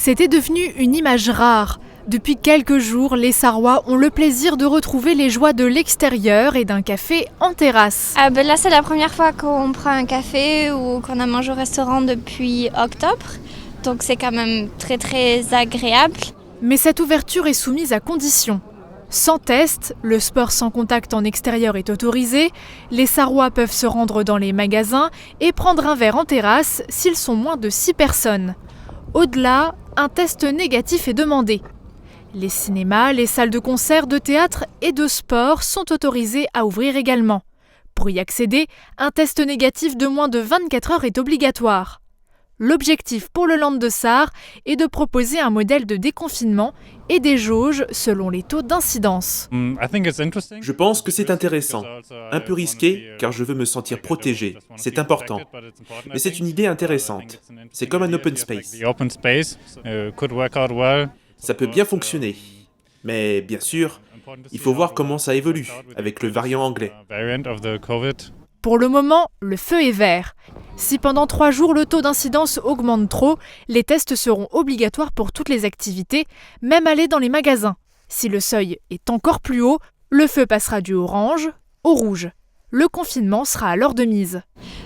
C'était devenu une image rare. Depuis quelques jours, les Sarrois ont le plaisir de retrouver les joies de l'extérieur et d'un café en terrasse. Là, c'est la première fois qu'on prend un café ou qu'on a mangé au restaurant depuis octobre. Donc c'est quand même très très agréable. Mais cette ouverture est soumise à conditions. Sans test, le sport sans contact en extérieur est autorisé, les Sarrois peuvent se rendre dans les magasins et prendre un verre en terrasse s'ils sont moins de 6 personnes. Au-delà, un test négatif est demandé. Les cinémas, les salles de concert, de théâtre et de sport sont autorisés à ouvrir également. Pour y accéder, un test négatif de moins de 24 heures est obligatoire. L'objectif pour le Land de Sarre est de proposer un modèle de déconfinement et des jauges selon les taux d'incidence. Je pense que c'est intéressant. Un peu risqué, car je veux me sentir protégé. C'est important. Mais c'est une idée intéressante. C'est comme un open space. Ça peut bien fonctionner. Mais bien sûr, il faut voir comment ça évolue avec le variant anglais. Pour le moment, le feu est vert. Si pendant 3 jours le taux d'incidence augmente trop, les tests seront obligatoires pour toutes les activités, même aller dans les magasins. Si le seuil est encore plus haut, le feu passera du orange au rouge. Le confinement sera alors de mise.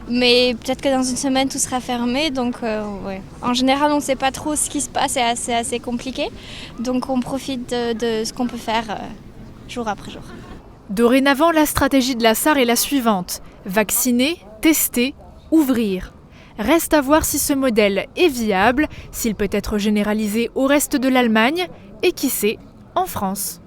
Mais peut-être que dans une semaine tout sera fermé, donc ouais. En général on ne sait pas trop ce qui se passe, c'est assez compliqué. Donc on profite de ce qu'on peut faire jour après jour. Dorénavant, la stratégie de la Sarre est la suivante. Vacciner, tester, ouvrir. Reste à voir si ce modèle est viable, s'il peut être généralisé au reste de l'Allemagne et qui sait, en France.